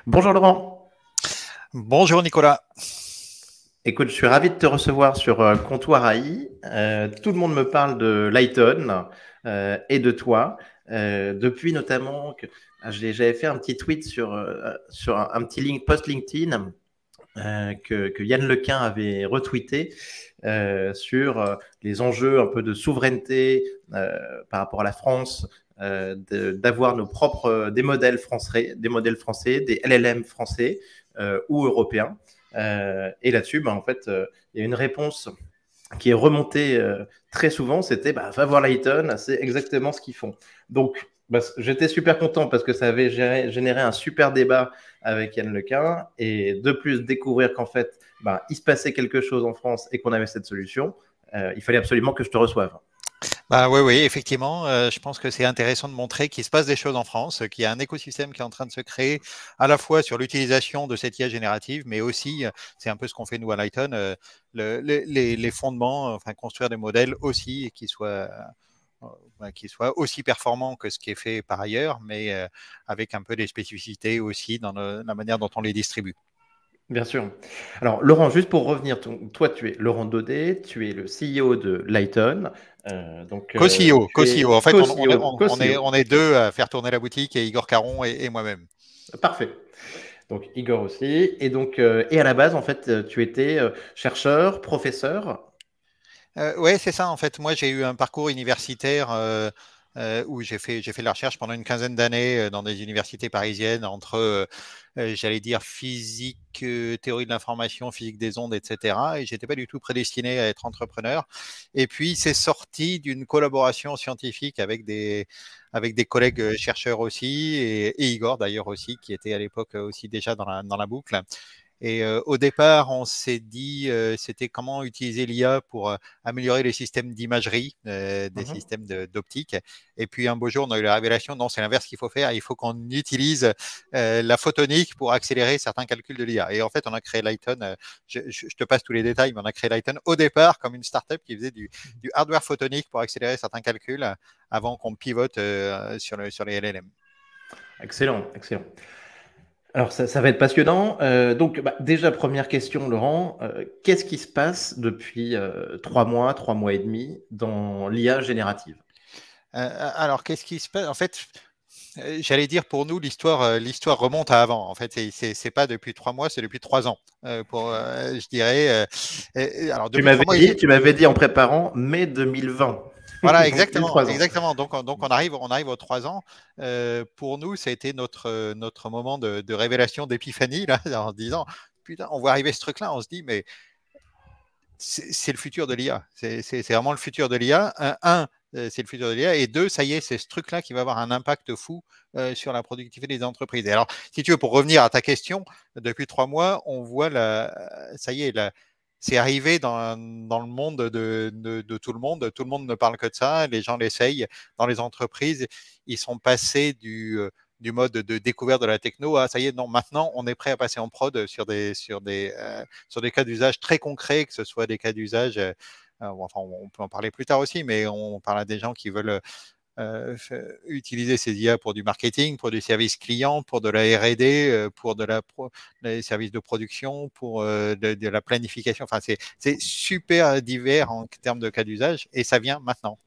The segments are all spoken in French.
Bonjour Laurent. Bonjour Nicolas. Écoute, je suis ravi de te recevoir sur Comptoir AI. Tout le monde me parle de Lighton et de toi. Depuis notamment que j'avais fait un petit tweet sur un petit post LinkedIn que Yann Lequin avait retweeté sur les enjeux un peu de souveraineté par rapport à la France, d'avoir nos propres des modèles français, des LLM français ou européens. Et là-dessus, bah, en fait, il y a une réponse qui est remontée très souvent, c'était bah, va voir Lighton, c'est exactement ce qu'ils font. Donc, bah, j'étais super content parce que ça avait généré un super débat avec Yann Lequin et de plus découvrir qu'en fait, bah, il se passait quelque chose en France et qu'on avait cette solution, il fallait absolument que je te reçoive. Bah oui, oui, effectivement, je pense que c'est intéressant de montrer qu'il se passe des choses en France, qu'il y a un écosystème qui est en train de se créer, à la fois sur l'utilisation de cette IA générative, mais aussi, c'est un peu ce qu'on fait nous à Lighton, les fondements, enfin construire des modèles aussi qui soient aussi performants que ce qui est fait par ailleurs, mais avec un peu des spécificités aussi dans la manière dont on les distribue. Bien sûr. Alors, Laurent, juste pour revenir, toi, tu es Laurent Daudet, tu es le CEO de Lighton. Co-CEO, Tu es co-CEO. En fait, co-CEO. Co-CEO. on est deux à faire tourner la boutique, et Igor Caron et moi-même. Parfait. Donc, Igor aussi. Et à la base, en fait, tu étais chercheur, professeur. Ouais, c'est ça. En fait, moi, j'ai eu un parcours universitaire où j'ai fait de la recherche pendant une quinzaine d'années dans des universités parisiennes entre, j'allais dire, physique, théorie de l'information, physique des ondes, etc. Et j'étais pas du tout prédestiné à être entrepreneur. Et puis, c'est sorti d'une collaboration scientifique avec des collègues chercheurs aussi, et Igor d'ailleurs aussi, qui était à l'époque aussi déjà dans la boucle. Et au départ, on s'est dit, c'était comment utiliser l'IA pour améliorer les systèmes d'imagerie, des Mhm. systèmes d'optique. Et puis un beau jour, on a eu la révélation, non, c'est l'inverse qu'il faut faire. Il faut qu'on utilise la photonique pour accélérer certains calculs de l'IA. Et en fait, on a créé Lighton. Je te passe tous les détails, mais on a créé Lighton au départ comme une startup qui faisait du hardware photonique pour accélérer certains calculs avant qu'on pivote sur les LLM. Excellent, excellent. Alors, ça va être passionnant. Donc, déjà, première question, Laurent. Qu'est-ce qui se passe depuis 3 mois et demi dans l'IA générative? Alors, qu'est-ce qui se passe? En fait, j'allais dire pour nous, l'histoire remonte à avant. En fait, c'est pas depuis 3 mois, c'est depuis 3 ans. Je dirais. Alors, depuis 3 mois, Tu m'avais dit en préparant mai 2020. voilà, Donc, pile exactement, 3 ans. exactement. Donc on arrive aux 3 ans. Pour nous, ça a été notre moment de révélation, d'épiphanie là, en se disant, putain, on voit arriver ce truc-là, on se dit, mais c'est le futur de l'IA. C'est vraiment le futur de l'IA. C'est le futur de l'IA. Et deux, ça y est, c'est ce truc-là qui va avoir un impact fou sur la productivité des entreprises. Et alors, si tu veux, pour revenir à ta question, depuis 3 mois, on voit ça y est, c'est arrivé dans le monde de tout le monde. Tout le monde ne parle que de ça. Les gens l'essayent. Dans les entreprises, ils sont passés du mode de découverte de la techno à ça y est, non, maintenant on est prêt à passer en prod sur des cas d'usage très concrets, que ce soit des cas d'usage, enfin on peut en parler plus tard aussi, mais on parle à des gens qui veulent utiliser ces IA pour du marketing, pour du service client, pour de la R&D, pour des services de production, pour de la planification. Enfin, c'est super divers en termes de cas d'usage et ça vient maintenant.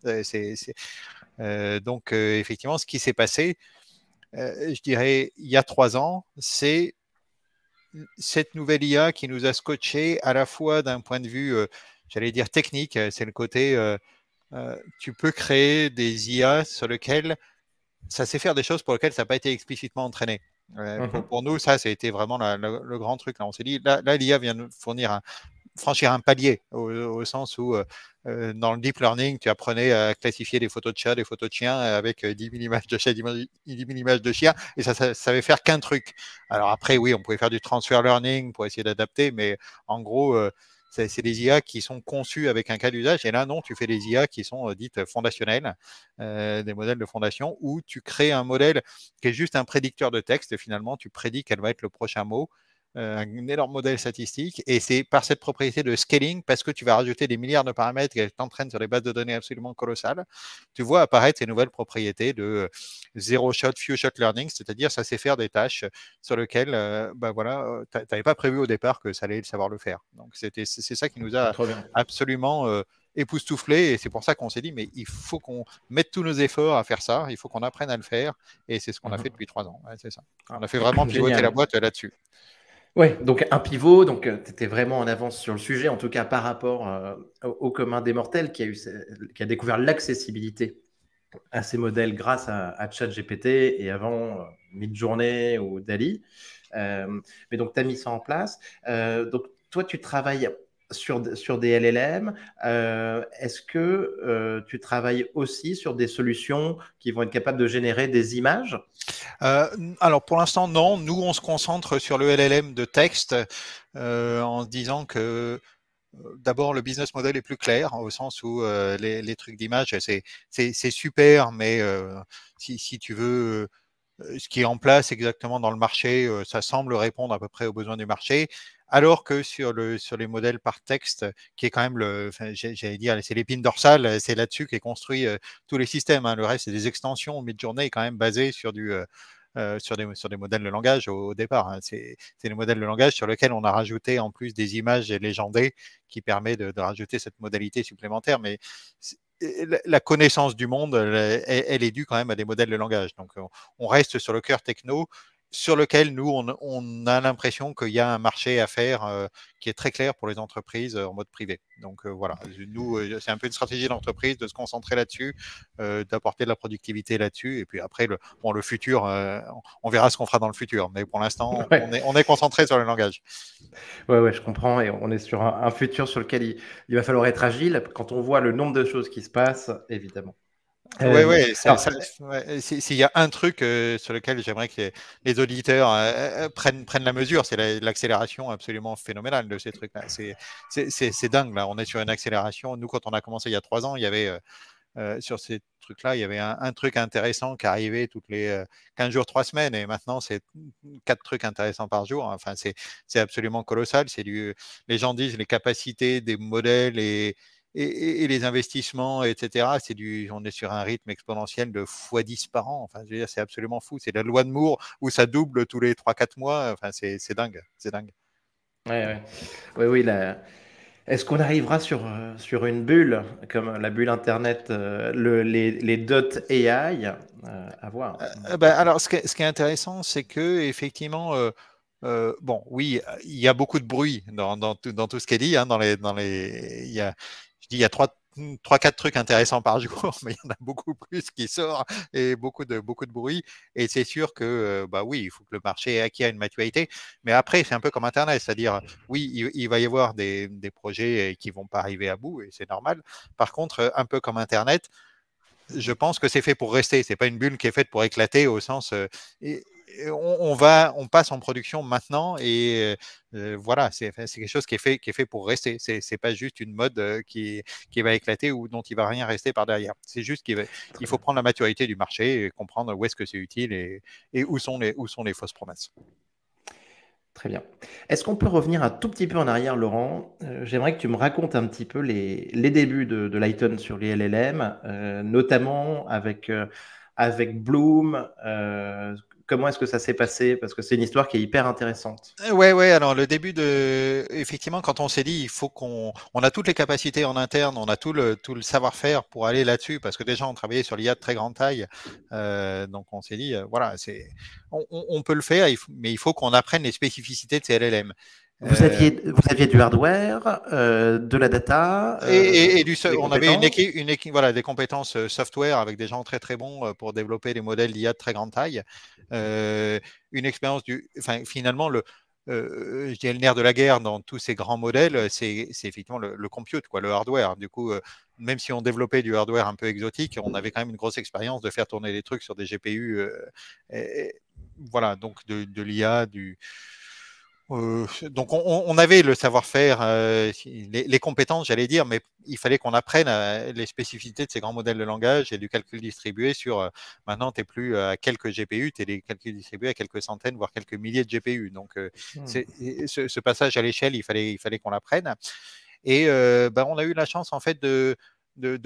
Donc, effectivement, ce qui s'est passé, je dirais, il y a 3 ans, c'est cette nouvelle IA qui nous a scotché à la fois d'un point de vue, j'allais dire technique, c'est le côté, tu peux créer des IA sur lesquelles ça sait faire des choses pour lesquelles ça n'a pas été explicitement entraîné. Mhm. Pour nous, ça a été vraiment le grand truc. Là, on s'est dit, là l'IA vient nous franchir un palier, au sens où dans le deep learning, tu apprenais à classifier des photos de chats, des photos de chiens avec 10 000 images de chats, 10 000 images de chiens, et ça savait faire qu'un truc. Alors après, oui, on pouvait faire du transfer learning pour essayer d'adapter, mais en gros, c'est des IA qui sont conçues avec un cas d'usage, et là, non, tu fais des IA qui sont dites fondationnelles, des modèles de fondation, où tu crées un modèle qui est juste un prédicteur de texte, et finalement, tu prédis quel va être le prochain mot, un énorme modèle statistique. Et c'est par cette propriété de scaling, parce que tu vas rajouter des milliards de paramètres et t'entraînes sur des bases de données absolument colossales, tu vois apparaître ces nouvelles propriétés de zero shot, few shot learning, c'est-à-dire ça sait faire des tâches sur lesquelles tu n'avais pas prévu au départ que ça allait savoir le faire. Donc c'est ça qui nous a Trop bien. absolument époustouflé, et c'est pour ça qu'on s'est dit mais il faut qu'on mette tous nos efforts à faire ça, il faut qu'on apprenne à le faire, et c'est ce qu'on a fait depuis 3 ans. Ouais, c'est ça. On a fait vraiment pivoter la boîte là-dessus. Ouais, donc un pivot, donc tu étais vraiment en avance sur le sujet, en tout cas par rapport au commun des mortels qui a découvert l'accessibilité à ces modèles grâce à ChatGPT et avant Midjourney ou Dali. Mais donc tu as mis ça en place. Donc toi, tu travailles sur des LLM. Est-ce que tu travailles aussi sur des solutions qui vont être capables de générer des images? Alors pour l'instant, non. Nous, on se concentre sur le LLM de texte en se disant que d'abord, le business model est plus clair, au sens où les trucs d'image, c'est super, mais si tu veux ce qui est en place exactement dans le marché, ça semble répondre à peu près aux besoins du marché. Alors que sur les modèles par texte, qui est quand même j'allais dire, c'est l'épine dorsale, c'est là-dessus qu'est construit tous les systèmes. Hein. Le reste, c'est des extensions. Midjourney est quand même basé sur sur des modèles de langage au départ. Hein. C'est des modèles de langage sur lesquels on a rajouté en plus des images légendées qui permet de rajouter cette modalité supplémentaire. Mais la connaissance du monde, elle est due quand même à des modèles de langage. Donc, on reste sur le cœur techno, sur lequel nous, on a l'impression qu'il y a un marché à faire qui est très clair pour les entreprises en mode privé. Donc, voilà, nous, c'est un peu une stratégie d'entreprise de se concentrer là-dessus, d'apporter de la productivité là-dessus. Et puis après, le futur, on verra ce qu'on fera dans le futur. Mais pour l'instant, Ouais. on est concentré sur le langage. Ouais, je comprends. Et on est sur un futur sur lequel il va falloir être agile quand on voit le nombre de choses qui se passent, évidemment. Oui, Alors, s'il y a un truc sur lequel j'aimerais que les auditeurs prennent la mesure, c'est l'accélération absolument phénoménale de ces trucs-là. C'est dingue, là. On est sur une accélération. Nous, quand on a commencé il y a 3 ans, il y avait sur ces trucs-là, il y avait un truc intéressant qui arrivait toutes les 15 jours, 3 semaines, et maintenant, c'est 4 trucs intéressants par jour. Enfin, c'est absolument colossal. Les gens disent les capacités des modèles et les investissements, etc. On est sur un rythme exponentiel de x10 par an. Enfin, je veux dire, c'est absolument fou. C'est la loi de Moore où ça double tous les 3-4 mois. Enfin, c'est dingue. C'est dingue. ouais. Oui, est-ce qu'on arrivera sur une bulle, comme la bulle Internet, les dots AI, à voir. Alors, ce qui est intéressant, c'est que effectivement, bon, oui, il y a beaucoup de bruit dans tout ce qui est dit. Hein, il y a 3-4 trucs intéressants par jour, mais il y en a beaucoup plus qui sortent, et beaucoup de bruit. Et c'est sûr que, bah oui, il faut que le marché acquiert une maturité. Mais après, c'est un peu comme Internet, c'est-à-dire, oui, il va y avoir des projets qui vont pas arriver à bout, et c'est normal. Par contre, un peu comme Internet, je pense que c'est fait pour rester. C'est pas une bulle qui est faite pour éclater au sens. On passe en production maintenant, et voilà, c'est quelque chose qui est fait pour rester. C'est pas juste une mode qui va éclater ou dont il va rien rester par derrière. C'est juste il faut prendre la maturité du marché et comprendre où est-ce que c'est utile, et où sont les fausses promesses. Très bien. Est-ce qu'on peut revenir un tout petit peu en arrière, Laurent? J'aimerais que tu me racontes un petit peu les débuts de Lighton sur les LLM, notamment avec Bloom. Comment est-ce que ça s'est passé? Parce que c'est une histoire qui est hyper intéressante. Ouais. Alors le début effectivement, quand on s'est dit, il faut on a toutes les capacités en interne, on a tout le savoir-faire pour aller là-dessus, parce que déjà on travaillait sur l'IA de très grande taille, donc on s'est dit, voilà, on peut le faire, mais il faut qu'on apprenne les spécificités de ces LLM. Vous aviez du hardware, de la data, On avait une équipe, voilà, des compétences software avec des gens très très bons pour développer des modèles d'IA de très grande taille. Une expérience finalement je dirais le nerf de la guerre dans tous ces grands modèles, c'est effectivement le compute, quoi, le hardware. Du coup, même si on développait du hardware un peu exotique, on avait quand même une grosse expérience de faire tourner des trucs sur des GPU. Voilà, donc de l'IA, Donc on avait le savoir-faire, les compétences, j'allais dire, mais il fallait qu'on apprenne les spécificités de ces grands modèles de langage et du calcul distribué sur. Maintenant, tu n'es plus à quelques GPU, tu es des calculs distribués à quelques centaines, voire quelques milliers de GPU. Donc, ce passage à l'échelle, il fallait qu'on l'apprenne. Et on a eu la chance en fait de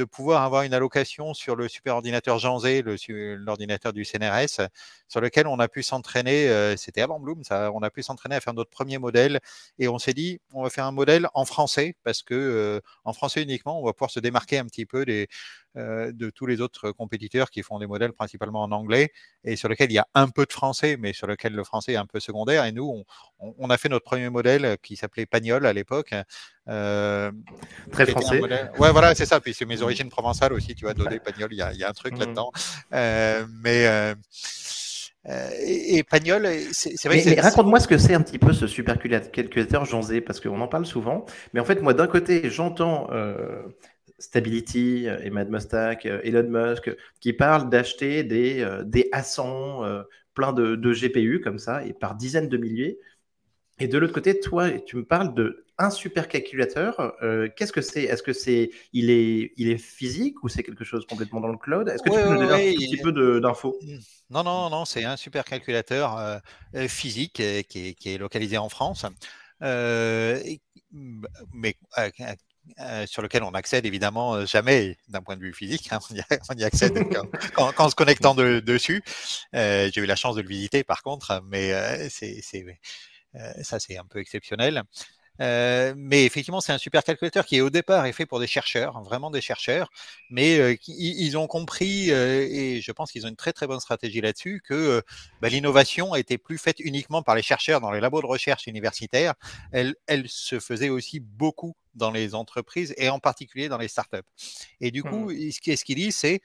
pouvoir avoir une allocation sur le superordinateur Jean Zé, l'ordinateur du CNRS, sur lequel on a pu s'entraîner, c'était avant Bloom, ça, on a pu s'entraîner à faire notre premier modèle et on s'est dit on va faire un modèle en français parce que en français uniquement, on va pouvoir se démarquer un petit peu de tous les autres compétiteurs qui font des modèles principalement en anglais et sur lesquels il y a un peu de français, mais sur lequel le français est un peu secondaire. Et nous, on a fait notre premier modèle qui s'appelait Pagnol à l'époque. Très Qui était un français. modèle. Ouais, voilà, c'est ça. Puis c'est mes origines provençales aussi, tu vois, Dodé, Pagnol, il y a un truc là-dedans. Et Pagnol, c'est vrai que Mais raconte-moi ce que c'est un petit peu ce supercalculateur Jean Zé, parce qu'on en parle souvent. Mais en fait, moi, d'un côté, j'entends Stability et Mad Mustak, Elon Musk, qui parlent d'acheter des A100, plein de GPU comme ça, et par dizaines de milliers. Et de l'autre côté, toi, tu me parles de un supercalculateur. Qu'est-ce que c'est? Est-ce que il est physique ou c'est quelque chose complètement dans le cloud? Est-ce que tu ouais, peux nous donner un ouais, tout petit peu d'infos? non, non, non, c'est un supercalculateur physique qui est localisé en France, et- mais sur lequel on accède évidemment jamais d'un point de vue physique. Hein, on y accède qu'en se connectant dessus. J'ai eu la chance de le visiter par contre, mais ça c'est un peu exceptionnel. Mais effectivement, c'est un supercalculateur qui au départ est fait pour des chercheurs, vraiment des chercheurs, mais ils ont compris, et je pense qu'ils ont une très très bonne stratégie là-dessus, que l'innovation était plus faite uniquement par les chercheurs dans les labos de recherche universitaires, elle se faisait aussi beaucoup dans les entreprises et en particulier dans les startups. Et du coup, ce qu'il dit, c'est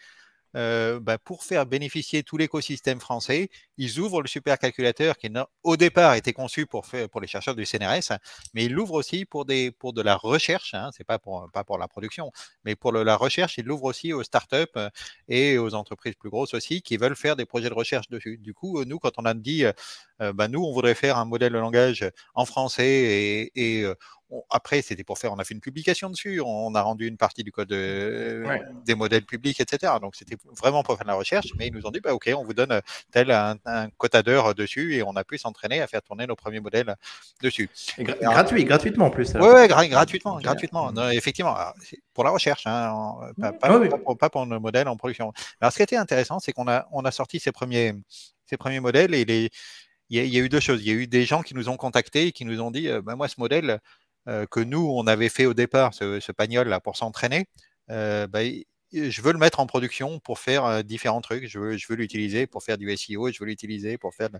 pour faire bénéficier tout l'écosystème français, ils ouvrent le supercalculateur qui au départ était conçu pour les chercheurs du CNRS, mais ils l'ouvrent aussi pour de la recherche, hein, c'est pas pour la production, mais pour la recherche, ils l'ouvrent aussi aux startups et aux entreprises plus grosses aussi qui veulent faire des projets de recherche dessus. Du coup, nous, quand on a dit, nous, on voudrait faire un modèle de langage en français et après, c'était pour faire, on a fait une publication dessus, on a rendu une partie du code des modèles publics, etc. Donc, c'était vraiment pour faire de la recherche, mais ils nous ont dit, OK, on vous donne tel un quota d'heures dessus et on a pu s'entraîner à faire tourner nos premiers modèles dessus. Gratuitement en plus. Oui, ouais, gratuitement, Génial. gratuitement. Non, effectivement, pour la recherche, hein, Ah oui. pas pour nos modèles en production. Alors, ce qui était intéressant, c'est qu'on a sorti ces premiers modèles et il y a eu deux choses. Il y a eu des gens qui nous ont contactés et qui nous ont dit, moi, ce modèle que nous, on avait fait au départ, ce Pagnol là, pour s'entraîner, je veux le mettre en production pour faire différents trucs. Je veux l'utiliser pour faire du SEO, je veux l'utiliser pour faire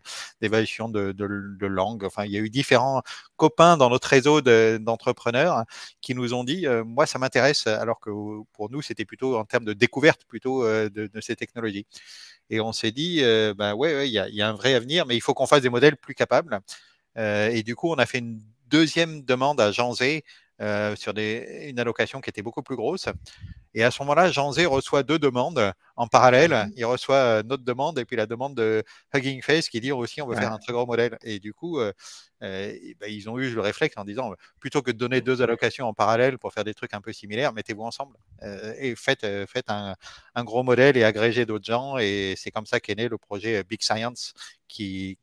l'évaluation de langue. Enfin, il y a eu différents copains dans notre réseau d'entrepreneurs qui nous ont dit, moi, ça m'intéresse, alors que pour nous, c'était plutôt en termes de découverte plutôt de ces technologies. Et on s'est dit, ouais, il y a un vrai avenir, mais il faut qu'on fasse des modèles plus capables. Et du coup, on a fait une deuxième demande à Jean Zé sur une allocation qui était beaucoup plus grosse. Et à ce moment-là, Jean Zé reçoit deux demandes en parallèle. Il reçoit notre demande et puis la demande de Hugging Face qui dit aussi on veut faire un très gros modèle. Et du coup, ils ont eu le réflexe en disant plutôt que de donner deux allocations en parallèle pour faire des trucs un peu similaires, mettez-vous ensemble et faites un gros modèle et agrégez d'autres gens. Et c'est comme ça qu'est né le projet Big Science qui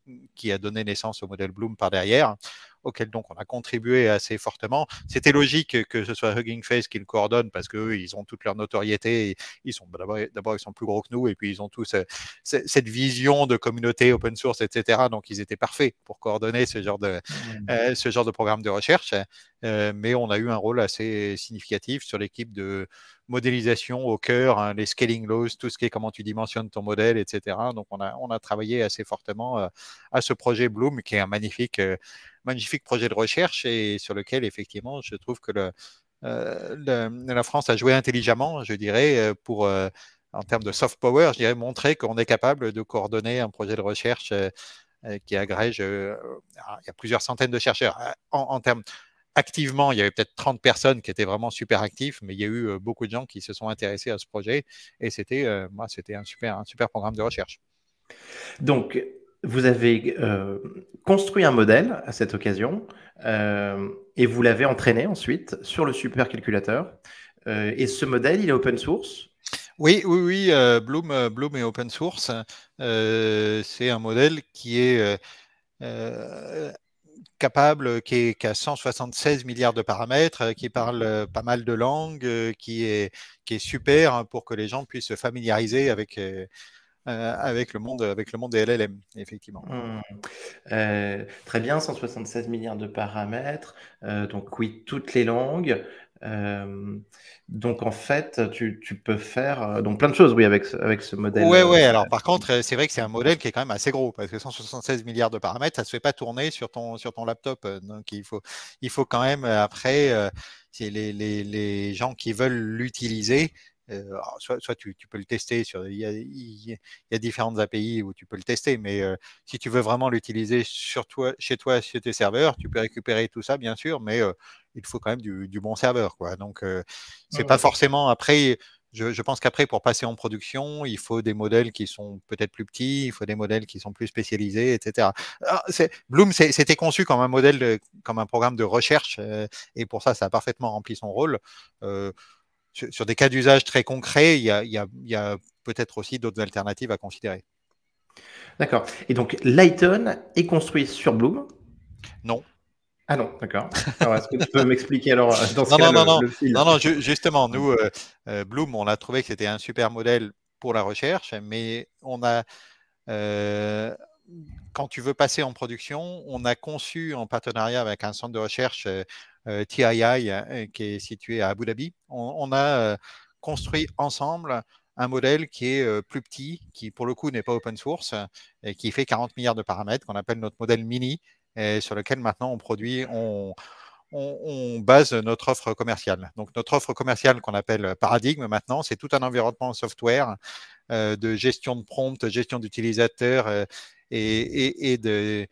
a donné naissance au modèle Bloom par derrière, auquel donc on a contribué assez fortement. C'était logique que ce soit Hugging Face qui le coordonne parce qu'eux, ils ont toute leur notoriété. Ils sont d'abord ils sont plus gros que nous et puis ils ont tous cette vision de communauté open source, etc. Donc ils étaient parfaits pour coordonner ce genre de programme de recherche. Mais on a eu un rôle assez significatif sur l'équipe de modélisation au cœur, hein, les scaling laws, tout ce qui est comment tu dimensionnes ton modèle, etc. Donc on a travaillé assez fortement à ce projet Bloom, qui est un magnifique projet de recherche et sur lequel effectivement je trouve que la France a joué intelligemment, je dirais, pour en termes de soft power, je dirais montrer qu'on est capable de coordonner un projet de recherche qui agrège, il y a plusieurs centaines de chercheurs. En termes activement, il y avait peut-être 30 personnes qui étaient vraiment super actifs, mais il y a eu beaucoup de gens qui se sont intéressés à ce projet et c'était un super programme de recherche. Donc, vous avez construit un modèle à cette occasion et vous l'avez entraîné ensuite sur le supercalculateur. Et ce modèle, il est open source? Oui, oui, oui, Bloom est open source. C'est un modèle qui est capable, qui a 176 milliards de paramètres, qui parle pas mal de langues, qui est super, hein, pour que les gens puissent se familiariser avec le monde des LLM, effectivement. Très bien, 176 milliards de paramètres, donc oui, toutes les langues. Donc en fait, tu peux faire donc plein de choses, oui, avec ce modèle. Ouais, ouais. Alors par contre, c'est vrai que c'est un modèle qui est quand même assez gros parce que 176 milliards de paramètres, ça se fait pas tourner sur ton laptop. Donc il faut quand même après, c'est les gens qui veulent l'utiliser. Soit tu peux le tester il y a différentes API où tu peux le tester, mais si tu veux vraiment l'utiliser chez toi, chez tes serveurs, tu peux récupérer tout ça, bien sûr, mais il faut quand même du bon serveur, quoi. Donc c'est pas forcément après. Je pense qu'après, pour passer en production, il faut des modèles qui sont peut-être plus petits, il faut des modèles qui sont plus spécialisés, etc. Alors, Bloom, c'était conçu comme un modèle, comme un programme de recherche, et pour ça, ça a parfaitement rempli son rôle. Sur des cas d'usage très concrets, il y a peut-être aussi d'autres alternatives à considérer. D'accord. Et donc Lighton est construit sur Bloom? Non. Ah non, d'accord. Alors, est-ce que tu peux m'expliquer alors dans ce Non, cas-là non, non, non, le fil? non, non, justement, nous, Bloom, on a trouvé que c'était un super modèle pour la recherche, mais euh, quand tu veux passer en production, on a conçu en partenariat avec un centre de recherche, TII, qui est situé à Abu Dhabi. On a construit ensemble un modèle qui est plus petit, qui pour le coup n'est pas open source, et qui fait 40 milliards de paramètres, qu'on appelle notre modèle mini, et sur lequel maintenant on base notre offre commerciale. Donc notre offre commerciale qu'on appelle Paradigme maintenant, c'est tout un environnement software de gestion de prompt, gestion d'utilisateurs, et, et, de,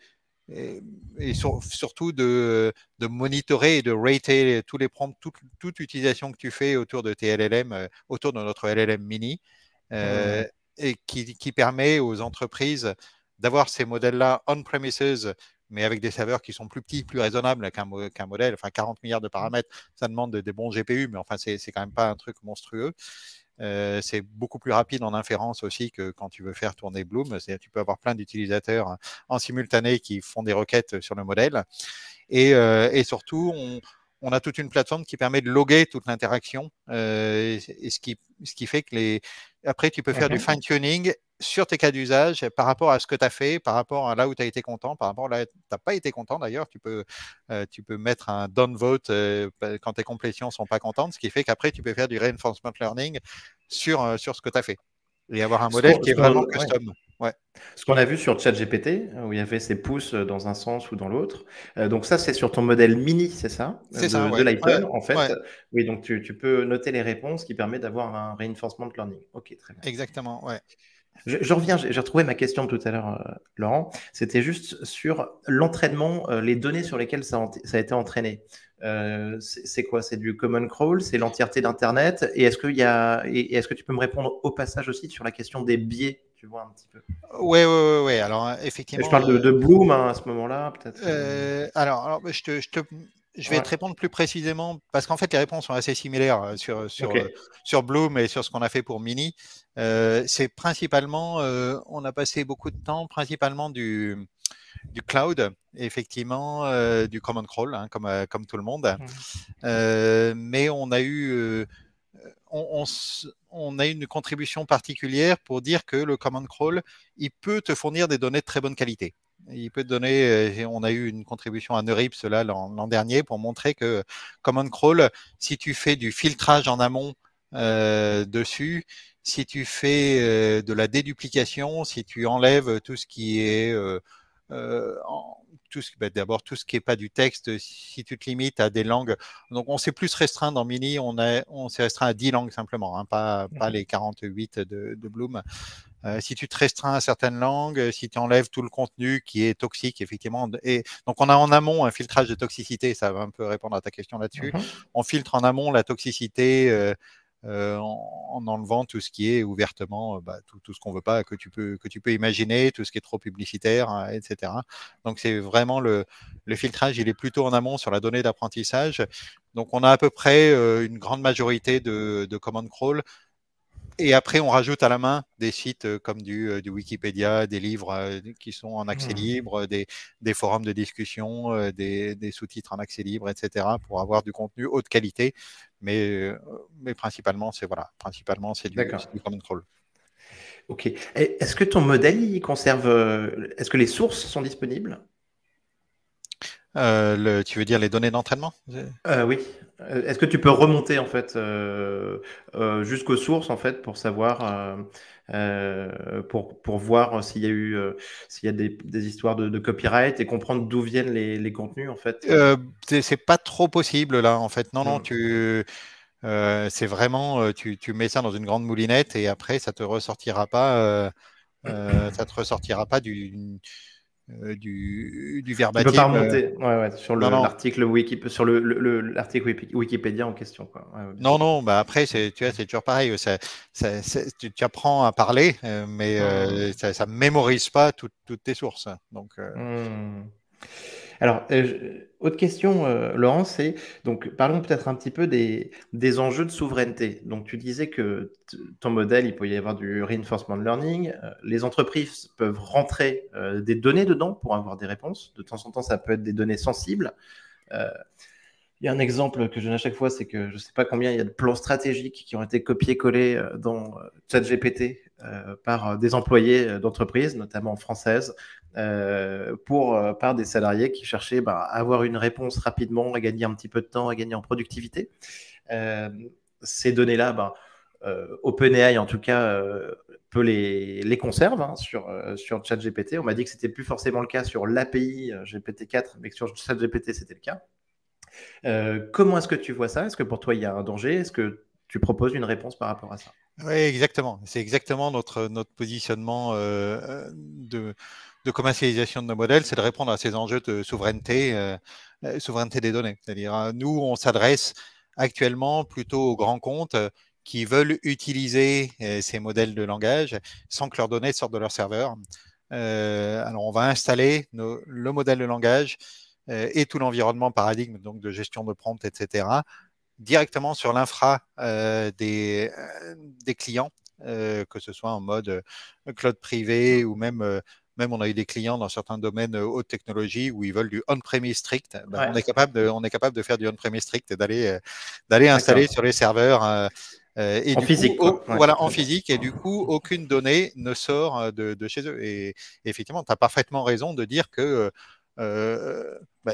surtout de monitorer et de rater tous les prompts, toute utilisation que tu fais autour de tes LLM, autour de notre LLM mini, Mmh. et qui permet aux entreprises d'avoir ces modèles-là on-premises, mais avec des serveurs qui sont plus petits, plus raisonnables qu'un modèle. Enfin, 40 milliards de paramètres, ça demande des bons GPU, mais enfin, c'est quand même pas un truc monstrueux. C'est beaucoup plus rapide en inférence aussi que quand tu veux faire tourner Bloom. Tu peux avoir plein d'utilisateurs en simultané qui font des requêtes sur le modèle. Et surtout, on a toute une plateforme qui permet de loguer toute l'interaction, et ce qui fait que après, tu peux faire du fine-tuning sur tes cas d'usage par rapport à ce que tu as fait, par rapport à là où tu as été content, par rapport à là où tu n'as pas été content d'ailleurs. Tu peux mettre un downvote quand tes complétions ne sont pas contentes, ce qui fait qu'après, tu peux faire du reinforcement learning sur ce que tu as fait et avoir un modèle qui est vraiment custom. Ouais. Ce qu'on a vu sur ChatGPT, où il y avait ces pouces dans un sens ou dans l'autre. Donc ça, c'est sur ton modèle mini, c'est ça, C'est ça, de ouais. Lighton, en fait. Ouais. Oui, donc tu peux noter les réponses qui permet d'avoir un reinforcement learning. Ok, très bien. Exactement, ouais. Je reviens, j'ai retrouvé ma question tout à l'heure, Laurent. C'était juste sur l'entraînement, les données sur lesquelles ça a été entraîné. C'est quoi? C'est du common crawl? C'est l'entièreté d'Internet? Et est-ce que tu peux me répondre au passage aussi sur la question des biais, tu vois, un petit peu? Ouais. Alors, Et je effectivement, parle de Bloom hein, à ce moment-là, peut-être. alors je vais Ouais. te répondre plus précisément parce qu'en fait, les réponses sont assez similaires Ok. sur Bloom et sur ce qu'on a fait pour Mini. C'est principalement, on a passé beaucoup de temps, principalement du cloud, effectivement, du command crawl, hein, comme tout le monde. Mais on a eu une contribution particulière pour dire que le command crawl, il peut te fournir des données de très bonne qualité. Il peut te donner, on a eu une contribution à Neurips là l'an dernier pour montrer que command crawl, si tu fais du filtrage en amont dessus, si tu fais de la déduplication, si tu enlèves tout ce qui est d'abord tout ce qui n'est pas du texte, si tu te limites à des langues. Donc on s'est plus restreint dans Mini, on s'est restreint à 10 langues simplement, hein, pas les 48 de Bloom. Si tu te restreins à certaines langues, si tu enlèves tout le contenu qui est toxique, effectivement. Et donc on a en amont un filtrage de toxicité, ça va un peu répondre à ta question là-dessus. On filtre en amont la toxicité en enlevant tout ce qui est ouvertement, tout ce qu'on veut pas, que tu peux imaginer, tout ce qui est trop publicitaire, hein, etc. Donc c'est vraiment le filtrage, il est plutôt en amont sur la donnée d'apprentissage. Donc on a à peu près une grande majorité de command crawl. Et après, on rajoute à la main des sites comme du Wikipédia, des livres qui sont en accès libre, des forums de discussion, des sous-titres en accès libre, etc., pour avoir du contenu haute qualité. Mais principalement, c'est du command crawl. Ok. Est-ce que ton modèle, il conserve. Est-ce que les sources sont disponibles? Tu veux dire les données d'entraînement? Oui. Est-ce que tu peux remonter en fait jusqu'aux sources en fait pour savoir pour voir s'il y a eu s'il y a des histoires de copyright et comprendre d'où viennent les contenus en fait. C'est pas trop possible là en fait. Non, c'est vraiment tu mets ça dans une grande moulinette et après ça te ressortira pas du Tu peux pas verbatim. remonter sur Non, non. l'article l'article Wikipédia en question quoi. Non, non, après, tu vois, c'est toujours pareil. Tu apprends à parler, mais ça ne mémorise pas toutes tes sources. Donc, Alors, autre question, Laurent, c'est donc parlons peut-être un petit peu des enjeux de souveraineté. Donc, tu disais que ton modèle, il peut y avoir du reinforcement learning. Les entreprises peuvent rentrer des données dedans pour avoir des réponses. De temps en temps, ça peut être des données sensibles. Il y a un exemple que je donne à chaque fois, c'est que je ne sais pas combien il y a de plans stratégiques qui ont été copiés-collés dans ChatGPT par des employés d'entreprises, notamment françaises, par des salariés qui cherchaient à avoir une réponse rapidement, à gagner un petit peu de temps, à gagner en productivité. Ces données-là, OpenAI en tout cas peut les conserve sur ChatGPT. On m'a dit que c'était plus forcément le cas sur l'API GPT-4, mais que sur ChatGPT c'était le cas. Comment est-ce que tu vois ça? Est-ce que pour toi, il y a un danger? Est-ce que tu proposes une réponse par rapport à ça? Oui, exactement. C'est exactement notre positionnement de commercialisation de nos modèles, c'est de répondre à ces enjeux de souveraineté, souveraineté des données. C'est-à-dire, nous, on s'adresse actuellement plutôt aux grands comptes qui veulent utiliser ces modèles de langage sans que leurs données sortent de leur serveur. Alors, on va installer le modèle de langage et tout l'environnement paradigme donc de gestion de prompt, etc., directement sur l'infra des clients, que ce soit en mode cloud privé ou même on a eu des clients dans certains domaines haute technologie où ils veulent du on-premise strict. On est capable de faire du on-premise strict et d'aller installer sur les serveurs. Et en physique, quoi. Voilà, en physique, et du coup, aucune donnée ne sort de chez eux. Et effectivement, tu as parfaitement raison de dire que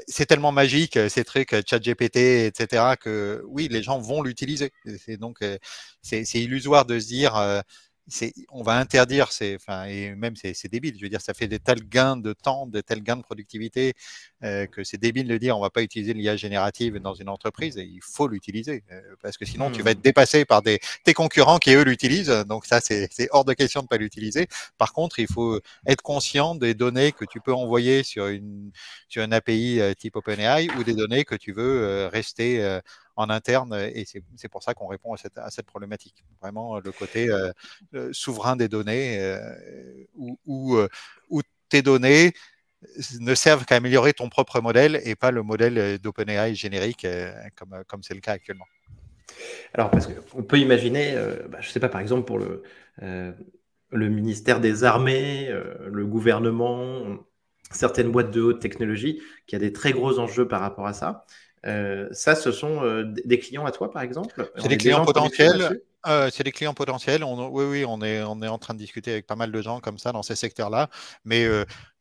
c'est tellement magique, ces trucs, ChatGPT, etc., que oui, les gens vont l'utiliser. Donc, c'est illusoire de se dire, on va interdire, et même c'est débile. Je veux dire, ça fait des tels gains de temps, des tels gains de productivité, que c'est débile de dire on va pas utiliser l'IA générative dans une entreprise, et il faut l'utiliser, parce que sinon tu vas être dépassé par tes concurrents qui eux l'utilisent. Donc ça, c'est hors de question de pas l'utiliser. Par contre, il faut être conscient des données que tu peux envoyer sur une API type OpenAI ou des données que tu veux rester en interne, et c'est pour ça qu'on répond à cette problématique. Vraiment le côté souverain des données, où tes données ne servent qu'à améliorer ton propre modèle et pas le modèle d'OpenAI générique, comme c'est le cas actuellement. Alors, parce qu'on peut imaginer, je ne sais pas, par exemple, pour le ministère des Armées, le gouvernement, certaines boîtes de haute technologie, qui a des très gros enjeux par rapport à ça. Ça, ce sont des clients à toi, par exemple? C'est des clients potentiels. C'est des clients potentiels. Oui, on est en train de discuter avec pas mal de gens comme ça dans ces secteurs-là. Mais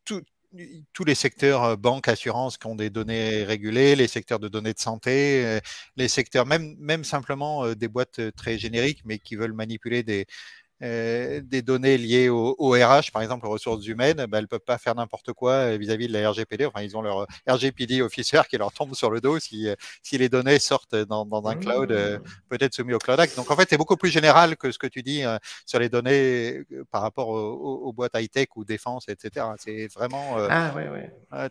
tous les secteurs banque, assurance qui ont des données régulées, les secteurs de données de santé, les secteurs même simplement des boîtes très génériques mais qui veulent manipuler des données liées au RH, par exemple aux ressources humaines, elles ne peuvent pas faire n'importe quoi vis-à-vis de la RGPD. Enfin, ils ont leur RGPD officer qui leur tombe sur le dos si les données sortent dans un cloud, peut-être soumis au Cloud Act. Donc en fait, c'est beaucoup plus général que ce que tu dis sur les données par rapport aux boîtes high-tech ou défense, etc. C'est vraiment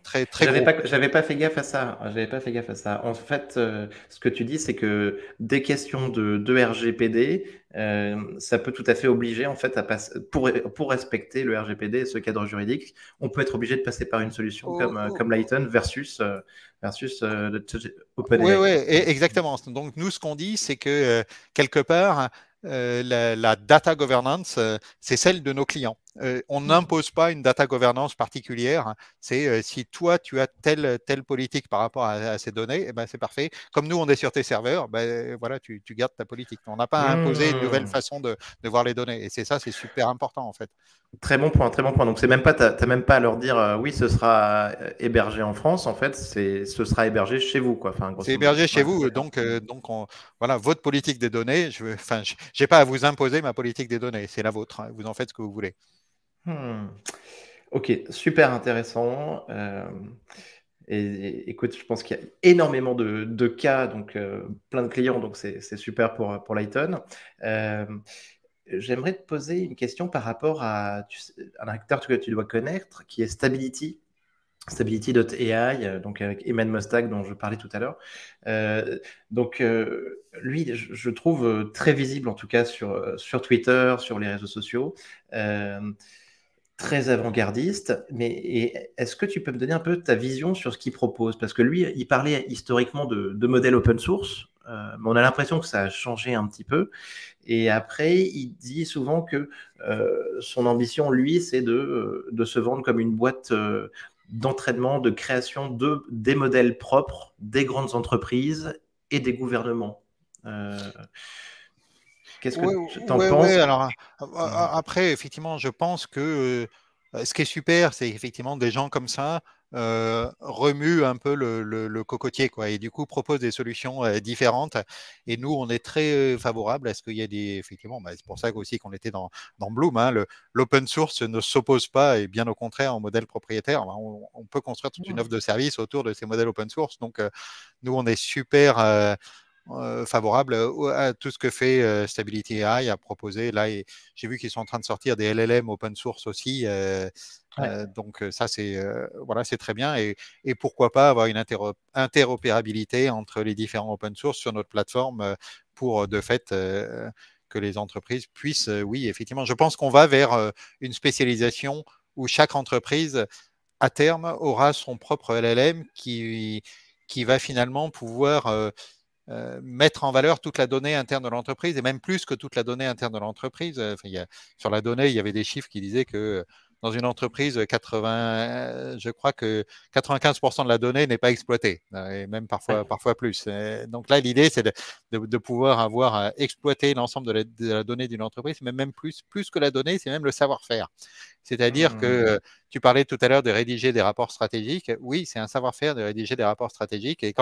très, très gros. J'avais pas fait gaffe à ça. J'avais pas fait gaffe à ça. En fait, ce que tu dis, c'est que des questions de RGPD, ça peut tout à fait obliger en fait à passer pour respecter le RGPD et ce cadre juridique, on peut être obligé de passer par une solution comme Lighton versus Oui, OpenAI. oui, exactement. Donc, nous, ce qu'on dit, c'est que quelque part, la data governance, c'est celle de nos clients. On n'impose pas une data governance particulière. C'est si toi, tu as telle politique par rapport à ces données, eh ben, c'est parfait. Comme nous, on est sur tes serveurs, ben, voilà, tu gardes ta politique. On n'a pas à imposer une nouvelle façon de voir les données. Et c'est ça, c'est super important, en fait. Très bon point, très bon point. Donc c'est même pas, t'as même pas à leur dire oui, ce sera hébergé en France. En fait, ce sera hébergé chez vous, quoi. Enfin, C'est grosso modo. hébergé chez Ouais, vous, d'accord. donc voilà, votre politique des données. J'ai pas à vous imposer ma politique des données, c'est la vôtre. Hein. Vous en faites ce que vous voulez. Ok, super intéressant. Écoute, je pense qu'il y a énormément de cas, donc plein de clients, donc c'est super pour Lighton. J'aimerais te poser une question par rapport à un acteur que tu dois connaître, qui est Stability. Stability.ai, donc avec Eman Mostak dont je parlais tout à l'heure. Lui, je trouve très visible en tout cas sur Twitter, sur les réseaux sociaux, très avant-gardiste. Mais est-ce que tu peux me donner un peu ta vision sur ce qu'il propose? Parce que lui, il parlait historiquement de modèles open source, mais on a l'impression que ça a changé un petit peu. Et après, il dit souvent que son ambition, lui, c'est de se vendre comme une boîte d'entraînement, de création des modèles propres des grandes entreprises et des gouvernements. Qu'est-ce que Oui, tu en oui, oui. penses? Alors après, effectivement, je pense que ce qui est super, c'est effectivement des gens comme ça remuent un peu le cocotier, quoi, et du coup proposent des solutions différentes. Et nous, on est très favorable à ce qu'il y ait des, effectivement, bah, c'est pour ça aussi qu'on était dans Bloom. Hein, l'open source ne s'oppose pas, et bien au contraire, au modèle propriétaire. On peut construire toute une offre de service autour de ces modèles open source. Donc, nous, on est super favorable à tout ce que fait Stability AI a proposé. Là, j'ai vu qu'ils sont en train de sortir des LLM open source aussi. Donc ça, voilà, c'est très bien. Et pourquoi pas avoir une interopérabilité entre les différents open source sur notre plateforme pour de fait que les entreprises puissent, oui, effectivement, je pense qu'on va vers une spécialisation où chaque entreprise à terme aura son propre LLM qui va finalement pouvoir mettre en valeur toute la donnée interne de l'entreprise et même plus que toute la donnée interne de l'entreprise. Sur la donnée, il y avait des chiffres qui disaient que dans une entreprise, je crois que 95% de la donnée n'est pas exploitée, et même parfois plus. Donc là, l'idée, c'est de pouvoir avoir exploité l'ensemble de la donnée d'une entreprise, mais même plus que la donnée, c'est même le savoir-faire. C'est-à-dire que tu parlais tout à l'heure de rédiger des rapports stratégiques. Oui, c'est un savoir-faire de rédiger des rapports stratégiques. Et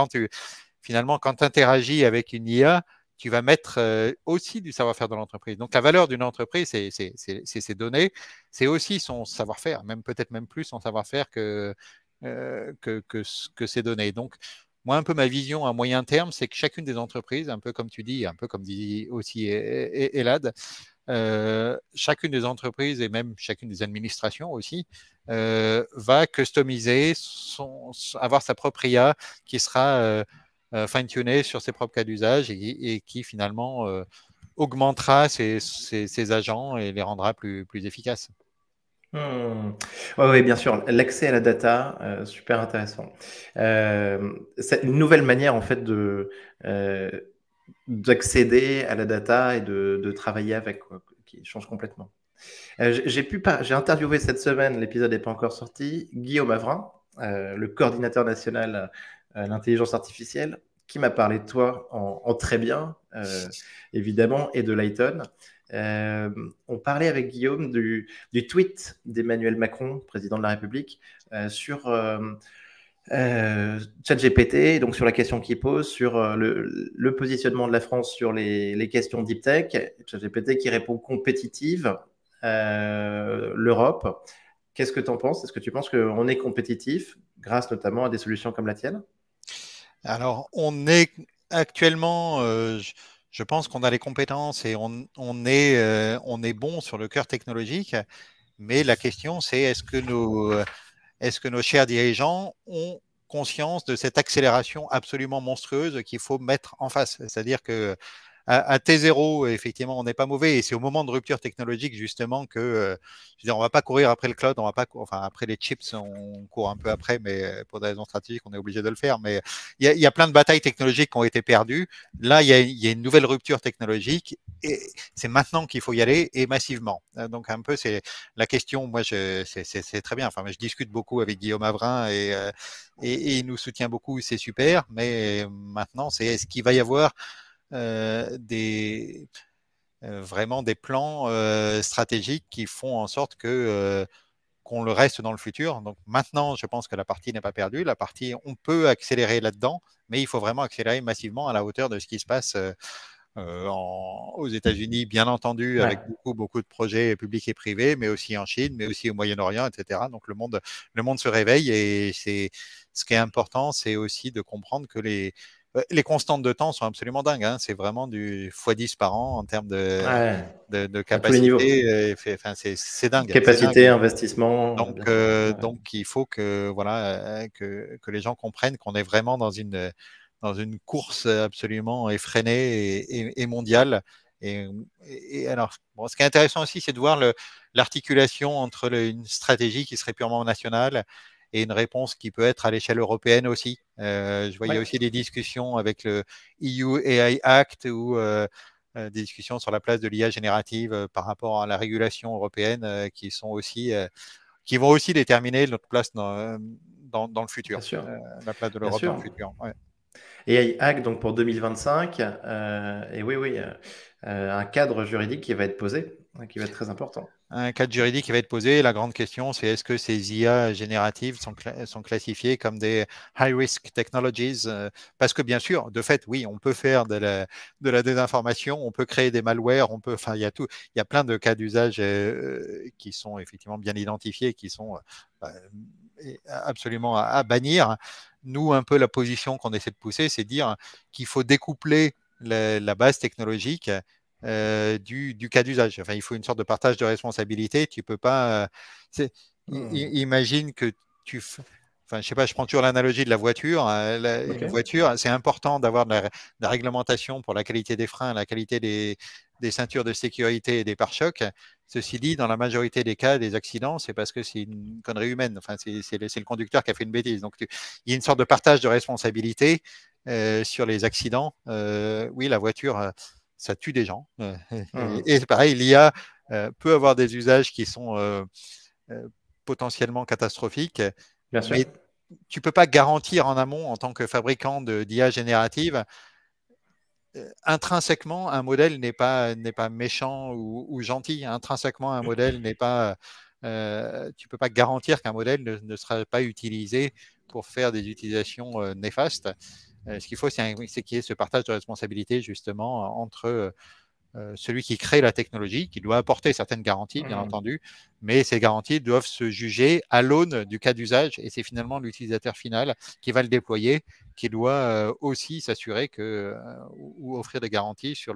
finalement, quand tu interagis avec une IA, tu vas mettre aussi du savoir-faire de l'entreprise. Donc, la valeur d'une entreprise, c'est ses données, c'est aussi son savoir-faire, peut-être même plus son savoir-faire que ses données. Donc, moi, un peu ma vision à moyen terme, c'est que chacune des entreprises, un peu comme tu dis, un peu comme dit aussi Elad, chacune des entreprises et même chacune des administrations aussi va customiser, avoir sa propre IA qui sera fine-tuner sur ses propres cas d'usage et qui finalement augmentera ses agents et les rendra plus efficaces. Oui, bien sûr. L'accès à la data, super intéressant. C'est une nouvelle manière en fait euh, d'accéder à la data et de travailler avec, quoi, qui change complètement. J'ai interviewé cette semaine, l'épisode n'est pas encore sorti, Guillaume Avrin, le coordinateur national à l'intelligence artificielle, qui m'a parlé de toi en très bien, évidemment, et de Lighton. On parlait avec Guillaume du tweet d'Emmanuel Macron, président de la République, sur ChatGPT, donc sur la question qu'il pose, sur le positionnement de la France sur les questions deep tech, ChatGPT qui répond compétitive, l'Europe. Qu'est-ce que tu en penses? Est-ce que tu penses qu'on est compétitif grâce notamment à des solutions comme la tienne? Alors, on est actuellement, je pense qu'on a les compétences et on est bon sur le cœur technologique, mais la question, c'est est-ce que nos chers dirigeants ont conscience de cette accélération absolument monstrueuse qu'il faut mettre en face? C'est-à-dire que à T0, effectivement, on n'est pas mauvais. Et c'est au moment de rupture technologique, justement, que je veux dire, on ne va pas courir après le cloud, on va pas, enfin, après les chips, on court un peu après, mais pour des raisons stratégiques, on est obligé de le faire. Mais il y a plein de batailles technologiques qui ont été perdues. Là, il y a une nouvelle rupture technologique et c'est maintenant qu'il faut y aller et massivement. Donc, un peu, c'est la question. Moi, c'est très bien. Enfin, je discute beaucoup avec Guillaume Avrin et il nous soutient beaucoup. C'est super. Mais maintenant, c'est est-ce qu'il va y avoir des vraiment des plans stratégiques qui font en sorte que qu'on le reste dans le futur. Donc maintenant, je pense que la partie n'est pas perdue. La partie, on peut accélérer là-dedans, mais il faut vraiment accélérer massivement à la hauteur de ce qui se passe aux États-Unis, bien entendu, avec Ouais. beaucoup de projets publics et privés, mais aussi en Chine, mais aussi au Moyen-Orient, etc. Donc le monde se réveille et c'est ce qui est important, c'est aussi de comprendre que les constantes de temps sont absolument dingues. Hein. C'est vraiment du x10 par an en termes Ouais, de à tous les niveaux. capacité. Enfin, c'est dingue, c'est Capacité, dingue. investissement, bien sûr. Ouais. Donc, il faut que, voilà, que les gens comprennent qu'on est vraiment dans une course absolument effrénée et mondiale. Et, et alors, bon, ce qui est intéressant aussi, c'est de voir l'articulation entre une stratégie qui serait purement nationale et une réponse qui peut être à l'échelle européenne aussi. Je voyais Ouais. aussi des discussions avec le EU AI Act ou des discussions sur la place de l'IA générative par rapport à la régulation européenne qui sont aussi qui vont aussi déterminer notre place dans le futur, Bien sûr, la place de bien l'Europe dans le sûr. futur. Ouais. Et Hack donc pour 2025, et oui, oui, un cadre juridique qui va être posé, qui va être très important. Un cadre juridique qui va être posé. La grande question, c'est est-ce que ces IA génératives sont classifiées comme des high-risk technologies parce que bien sûr, de fait, oui, on peut faire de la désinformation, on peut créer des malwares, on peut, enfin, il y a tout, il y a plein de cas d'usage qui sont effectivement bien identifiés, qui sont absolument à bannir. Nous, un peu la position qu'on essaie de pousser, c'est de dire qu'il faut découpler la base technologique du cas d'usage. Enfin, il faut une sorte de partage de responsabilité. Tu peux pas. Hmm. Imagine que enfin, je sais pas, je prends toujours l'analogie de la voiture. Ok. Une voiture, c'est important d'avoir de la réglementation pour la qualité des freins, la qualité des ceintures de sécurité et des pare-chocs. Ceci dit, dans la majorité des cas, des accidents, c'est parce que c'est une connerie humaine. Enfin, c'est le conducteur qui a fait une bêtise. Donc, il y a une sorte de partage de responsabilité sur les accidents. Oui, la voiture, ça tue des gens. Hmm. Et pareil, l'IA peut avoir des usages qui sont euh, potentiellement catastrophiques, Bien sûr. mais tu ne peux pas garantir en amont, en tant que fabricant d'IA générative, intrinsèquement, un modèle n'est pas méchant ou gentil. Intrinsèquement, un modèle n'est pas. Tu ne peux pas garantir qu'un modèle ne sera pas utilisé pour faire des utilisations néfastes. Ce qu'il faut, c'est qu'il y ait ce partage de responsabilité justement entre celui qui crée la technologie, qui doit apporter certaines garanties, bien Hmm. entendu, mais ces garanties doivent se juger à l'aune du cas d'usage et c'est finalement l'utilisateur final qui va le déployer, qui doit aussi s'assurer que ou offrir des garanties sur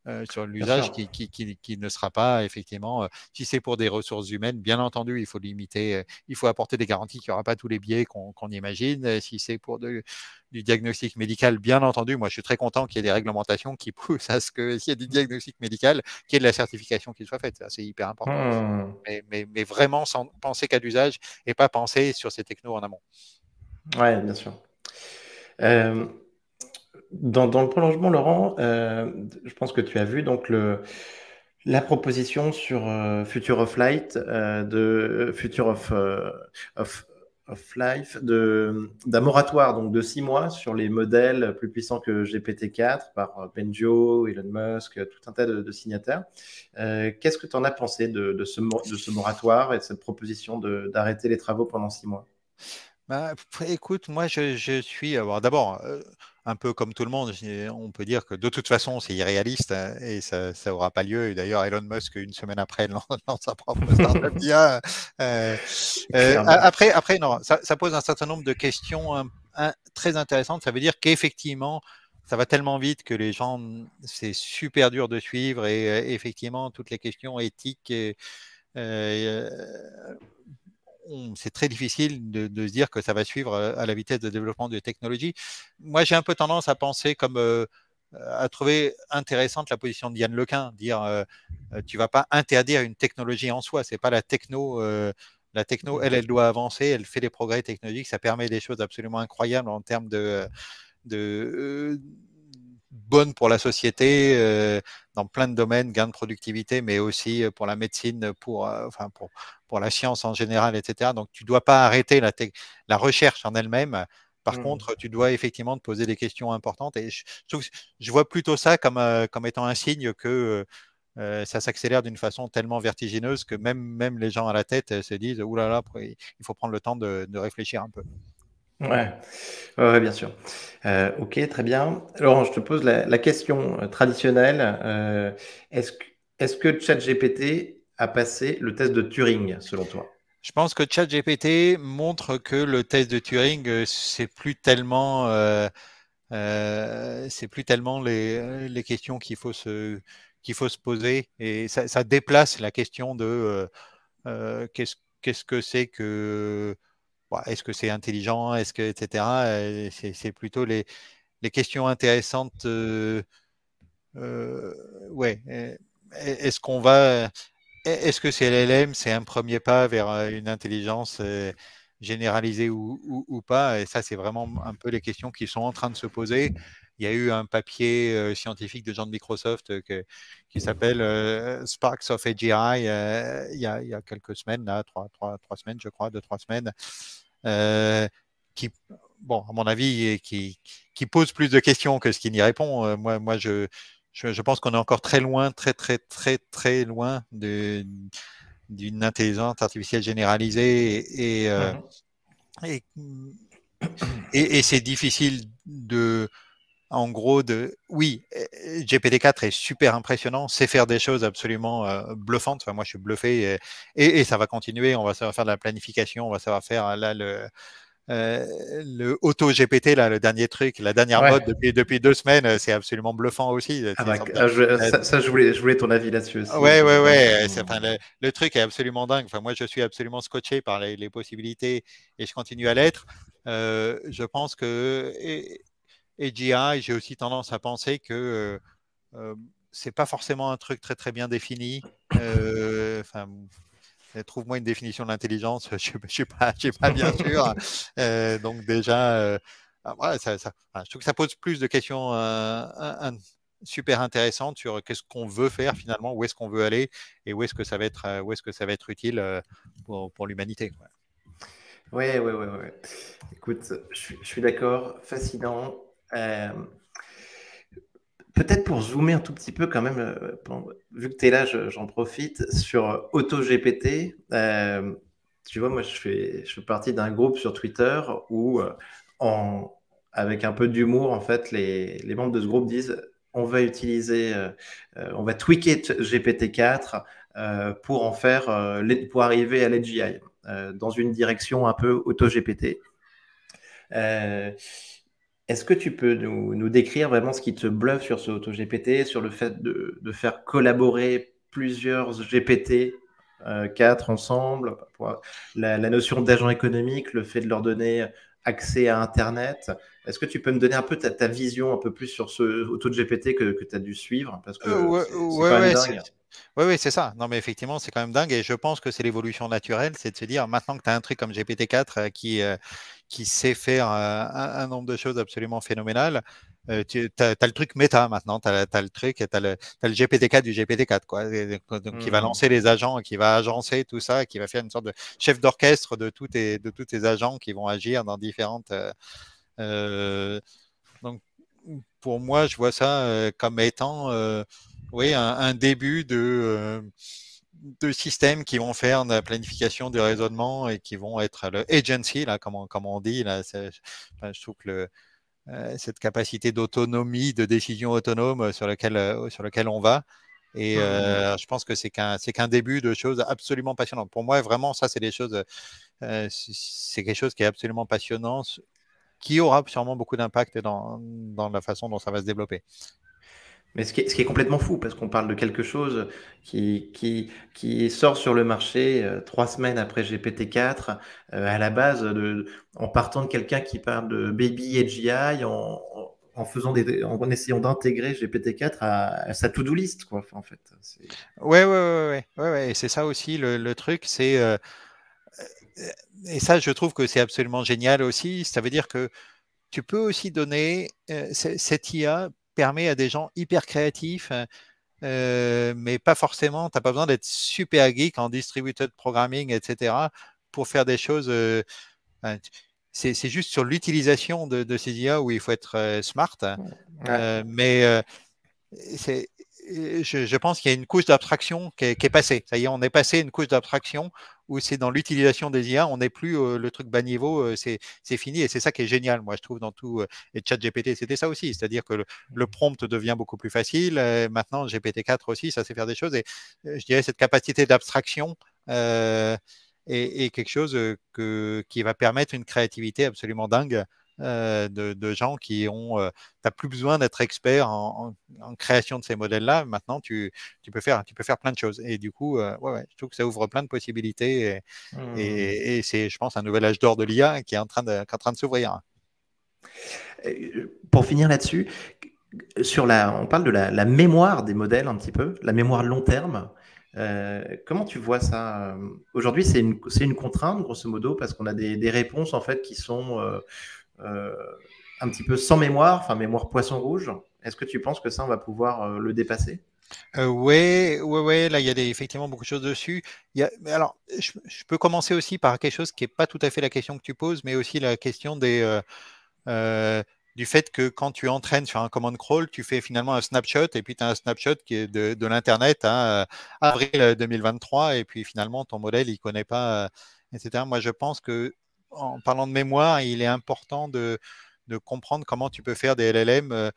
Bien l'usage sûr. qui ne sera pas effectivement, si c'est pour des ressources humaines, bien entendu, il faut limiter, il faut apporter des garanties qu'il n'y aura pas tous les biais qu'on imagine. Si c'est pour du diagnostic médical, bien entendu, moi je suis très content qu'il y ait des réglementations qui poussent à ce que s'il y a du diagnostic médical, qu'il y ait de la certification qui soit faite. C'est hyper important. Hmm. Mais vraiment sans penser qu'à d'usage et pas penser sur ces technos en amont. Ouais, bien sûr. Euh, dans le prolongement, Laurent, je pense que tu as vu donc la proposition sur Future of Light, Future of, of Life, d'un moratoire donc de 6 mois sur les modèles plus puissants que GPT-4 par Benjo, Elon Musk, tout un tas de signataires. Qu'est-ce que tu en as pensé de ce moratoire et de cette proposition d'arrêter les travaux pendant 6 mois? Bah, écoute, moi, je suis. Alors, d'abord, un peu comme tout le monde, on peut dire que de toute façon, c'est irréaliste et ça n'aura pas lieu. Et d'ailleurs, Elon Musk, une semaine après, lance sa propre startup d'IA. Clairement. Après, non, ça pose un certain nombre de questions très intéressantes. Ça veut dire qu'effectivement, ça va tellement vite que les gens, c'est super dur de suivre et effectivement, toutes les questions éthiques euh, c'est très difficile de se dire que ça va suivre à la vitesse de développement de technologie. Moi, j'ai un peu tendance à penser comme à trouver intéressante la position de Yann Lequin, dire tu vas pas interdire une technologie en soi, c'est pas la techno. La techno, elle doit avancer, elle fait des progrès technologiques, ça permet des choses absolument incroyables en termes de bonne pour la société dans plein de domaines, gain de productivité, mais aussi pour la médecine, pour la science en général, etc. Donc, tu ne dois pas arrêter la recherche en elle-même. Par contre, tu dois effectivement te poser des questions importantes. Et je vois plutôt ça comme étant un signe que ça s'accélère d'une façon tellement vertigineuse que même les gens à la tête se disent, ouh là là, il faut prendre le temps de réfléchir un peu. Ouais, ouais, bien sûr. Ok, très bien. Laurent, je te pose la question traditionnelle. Est-ce que, est-ce que ChatGPT a passé le test de Turing, selon toi? Je pense que ChatGPT montre que le test de Turing, c'est plus tellement les questions qu'il faut se poser et ça déplace la question de qu'est-ce que c'est que est-ce que c'est intelligent, est-ce que etc. C'est plutôt les questions intéressantes. Ouais. Est-ce qu'on va est-ce que c'est LLM, c'est un premier pas vers une intelligence généralisée ou pas? Et ça, c'est vraiment un peu les questions qui sont en train de se poser. Il y a eu un papier scientifique de gens de Microsoft qui s'appelle Sparks of AGI il y a quelques semaines, là, trois semaines, je crois, 2, 3 semaines, euh, qui, bon, à mon avis, qui pose plus de questions que ce qui n'y répond. Moi, je pense qu'on est encore très loin, très loin d'une intelligence artificielle généralisée Mhm. et, et c'est difficile en gros, oui, GPT-4 est super impressionnant, sait faire des choses absolument bluffantes. Enfin, moi, je suis bluffé et ça va continuer. On va savoir faire de la planification, on va savoir faire là le auto GPT, là, le dernier truc, la dernière mode Ouais. depuis 2 semaines, c'est absolument bluffant aussi. Ah bah, ça, je voulais ton avis là-dessus aussi. Ouais, C'est ouais, vraiment. ouais. Enfin, le truc est absolument dingue. Enfin, moi, je suis absolument scotché par les possibilités et je continue à l'être. Je pense que AGI, j'ai aussi tendance à penser que euh, c'est pas forcément un truc très bien défini. Enfin, trouve-moi une définition de l'intelligence, je suis pas bien sûr. Donc déjà, ouais, je trouve que ça pose plus de questions super intéressantes sur qu'est-ce qu'on veut faire finalement, où est-ce qu'on veut aller et où est-ce que ça va être utile pour l'humanité. Ouais, ouais, ouais, ouais. Écoute, je suis d'accord. Fascinant. Euh, Peut-être pour zoomer un tout petit peu quand même, vu que tu es là, j'en profite, sur AutoGPT. Tu vois, moi, je fais partie d'un groupe sur Twitter où, en, avec un peu d'humour, en fait, les membres de ce groupe disent, on va utiliser, on va tweaker GPT-4 pour en faire, pour arriver à l'AGI, dans une direction un peu AutoGPT. Euh, Est-ce que tu peux nous décrire vraiment ce qui te bluffe sur ce AutoGPT, sur le fait de faire collaborer plusieurs GPT 4 ensemble, la notion d'agent économique, le fait de leur donner accès à Internet. Est-ce que tu peux me donner un peu ta vision un peu plus sur ce AutoGPT que tu as dû suivre? Parce que c'est quand même Ouais, dingue. c'est ça. Non, mais effectivement, c'est quand même dingue et je pense que c'est l'évolution naturelle, c'est de se dire maintenant que tu as un truc comme GPT-4 qui sait faire un nombre de choses absolument phénoménales, tu as, le truc méta maintenant, tu as, le truc, tu as, t'as le GPT-4 du GPT-4, quoi, donc, qui va Hmm. lancer les agents, qui va agencer tout ça, qui va faire une sorte de chef d'orchestre de tous tes agents qui vont agir dans différentes. Euh, donc, pour moi, je vois ça comme étant oui, un début de systèmes qui vont faire de la planification du raisonnement et qui vont être le agency, là, comme on dit. Là, je trouve que cette capacité d'autonomie, de décision autonome sur lequel on va. Et je pense que c'est qu'un début de choses absolument passionnantes. Pour moi, vraiment, ça, c'est des choses, c'est quelque chose qui est absolument passionnant, qui aura sûrement beaucoup d'impact dans la façon dont ça va se développer. Mais ce qui est complètement fou, parce qu'on parle de quelque chose qui sort sur le marché 3 semaines après GPT-4, à la base, en partant de quelqu'un qui parle de Baby AGI, en essayant d'intégrer GPT-4 à sa to-do list, quoi. Enfin, en fait, Ouais. Et c'est ça aussi le truc, c'est et ça, je trouve que c'est absolument génial aussi. Ça veut dire que tu peux aussi donner cette IA permet à des gens hyper créatifs, mais pas forcément. Tu n'as pas besoin d'être super geek en distributed programming, etc. pour faire des choses. C'est juste sur l'utilisation de ces IA où il faut être smart. ouais. Mais je pense qu'il y a une couche d'abstraction qui est passée. Ça y est, on est passé une couche d'abstraction où c'est dans l'utilisation des IA, on n'est plus le truc bas niveau, c'est fini et c'est ça qui est génial, moi je trouve dans tout. Et ChatGPT, c'était ça aussi, c'est-à-dire que le prompt devient beaucoup plus facile. Maintenant, GPT-4 aussi, ça sait faire des choses et je dirais cette capacité d'abstraction est quelque chose qui va permettre une créativité absolument dingue de gens qui ont. Tu n'as plus besoin d'être expert en création de ces modèles-là. Maintenant, tu peux faire plein de choses. Et du coup, je trouve que ça ouvre plein de possibilités. Et c'est, je pense, un nouvel âge d'or de l'IA qui est en train de s'ouvrir. Pour finir là-dessus, on parle de la mémoire des modèles un petit peu, la mémoire long terme. Comment tu vois ça? Aujourd'hui, c'est une contrainte, grosso modo, parce qu'on a des réponses en fait qui sont un petit peu sans mémoire, enfin mémoire poisson rouge. Est-ce que tu penses que ça, on va pouvoir le dépasser? Ouais, là, il y a effectivement beaucoup de choses dessus. Alors, je peux commencer aussi par quelque chose qui n'est pas tout à fait la question que tu poses, mais aussi la question du fait que quand tu entraînes sur un command crawl, tu fais finalement un snapshot et puis tu as un snapshot qui est de l'Internet à avril 2023 et puis finalement ton modèle, il ne connaît pas, etc. Moi, je pense que en parlant de mémoire, il est important de comprendre comment tu peux faire des LLM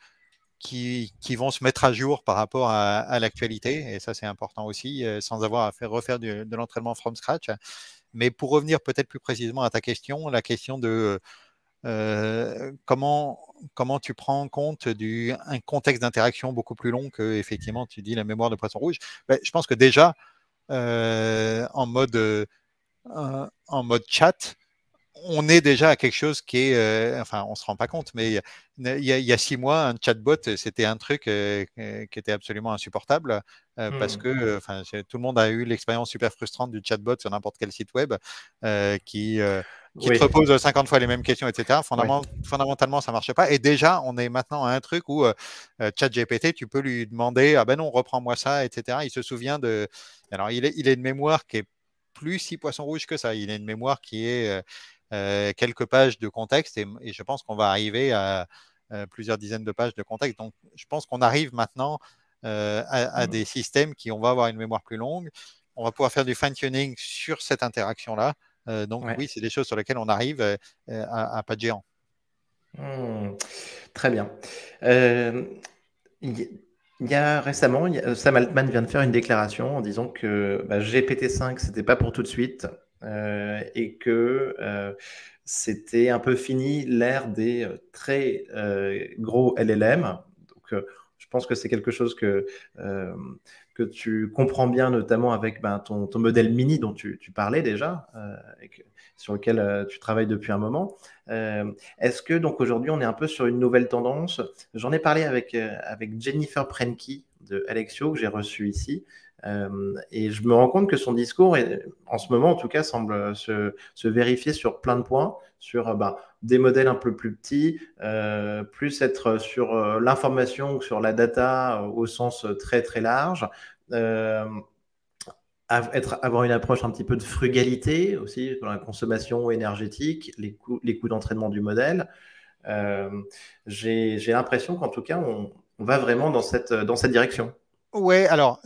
qui vont se mettre à jour par rapport à l'actualité. Et ça, c'est important aussi, sans avoir à refaire de l'entraînement from scratch. Mais pour revenir peut-être plus précisément à ta question, la question de comment tu prends en compte un contexte d'interaction beaucoup plus long que, effectivement, tu dis la mémoire de poisson rouge. Ben, je pense que déjà, en mode chat, on est déjà à quelque chose qui est, enfin, on se rend pas compte, mais il y a 6 mois, un chatbot, c'était un truc qui était absolument insupportable parce que, enfin, tout le monde a eu l'expérience super frustrante du chatbot sur n'importe quel site web qui te Oui, repose 50 fois les mêmes questions, etc. oui. Fondamentalement, ça marche pas. Et déjà, on est maintenant à un truc où ChatGPT, tu peux lui demander, ah ben non, reprends-moi ça, etc. Il se souvient de. Alors, il a une mémoire qui est plus si poisson rouge que ça. Il a une mémoire qui est quelques pages de contexte et je pense qu'on va arriver à plusieurs dizaines de pages de contexte. Donc, je pense qu'on arrive maintenant à des systèmes qui, on va avoir une mémoire plus longue. On va pouvoir faire du fine-tuning sur cette interaction-là. Donc, Ouais. oui, c'est des choses sur lesquelles on arrive à pas de géant. Très bien. Euh, il il y a récemment, Sam Altman vient de faire une déclaration en disant que GPT-5, c'était pas pour tout de suite et que c'était un peu fini l'ère des très gros LLM. Donc, je pense que c'est quelque chose euh, que tu comprends bien, notamment avec ton modèle mini dont tu parlais déjà, sur lequel tu travailles depuis un moment. Est-ce que donc aujourd'hui on est un peu sur une nouvelle tendance? J'en ai parlé avec Jennifer Prenke de Alexio que j'ai reçu ici. Et je me rends compte que son discours, en ce moment en tout cas, semble se vérifier sur plein de points, sur des modèles un peu plus petits, plus être sur l'information ou sur la data au sens très très large. Euh, avoir une approche un petit peu de frugalité aussi dans la consommation énergétique, les coûts d'entraînement du modèle. Euh, j'ai l'impression qu'en tout cas, on va vraiment dans cette direction. Ouais, alors,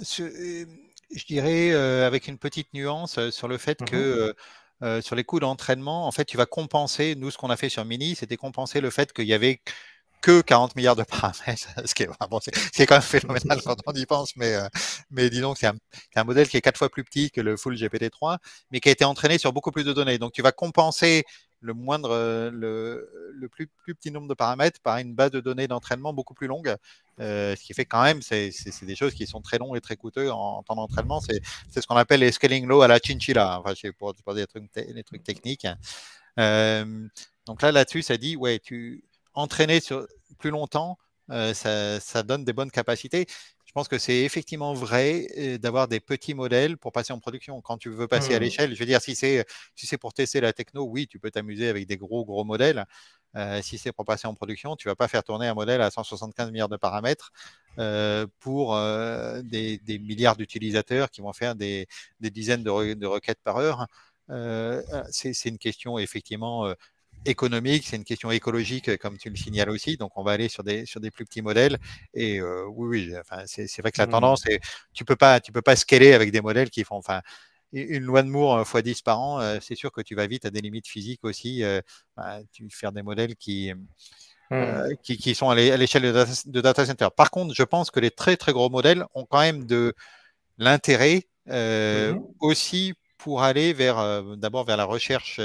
Je dirais avec une petite nuance sur le fait que sur les coûts d'entraînement, en fait, tu vas compenser. Nous, ce qu'on a fait sur Mini, c'était compenser le fait qu'il y avait que 40 milliards de paramètres, ce qui est vraiment, c'est quand même phénoménal quand on y pense, mais disons que c'est un modèle qui est 4 fois plus petit que le full GPT-3, mais qui a été entraîné sur beaucoup plus de données. Donc, tu vas compenser le plus petit nombre de paramètres par une base de données d'entraînement beaucoup plus longue, ce qui fait quand même, c'est des choses qui sont très longues et très coûteuses en temps d'entraînement. C'est ce qu'on appelle les scaling law à la chinchilla, enfin, pour dire des trucs techniques. Donc là-dessus, ça dit, ouais, entraîner sur plus longtemps, ça donne des bonnes capacités. Je pense que c'est effectivement vrai d'avoir des petits modèles pour passer en production. Quand tu veux passer à l'échelle, je veux dire, si c'est pour tester la techno, oui, tu peux t'amuser avec des gros modèles. Si c'est pour passer en production, tu ne vas pas faire tourner un modèle à 175 milliards de paramètres pour des milliards d'utilisateurs qui vont faire des dizaines de requêtes par heure. C'est une question effectivement économique, c'est une question écologique, comme tu le signales aussi. Donc, on va aller sur des plus petits modèles. Et oui, enfin, c'est vrai que la tendance, tu peux pas scaler avec des modèles qui font, enfin, une loi de Moore x 10 par an, c'est sûr que tu vas vite à des limites physiques aussi. Tu faire des modèles qui sont à l'échelle de data center. Par contre, je pense que les très très gros modèles ont quand même de l'intérêt aussi pour aller d'abord vers la recherche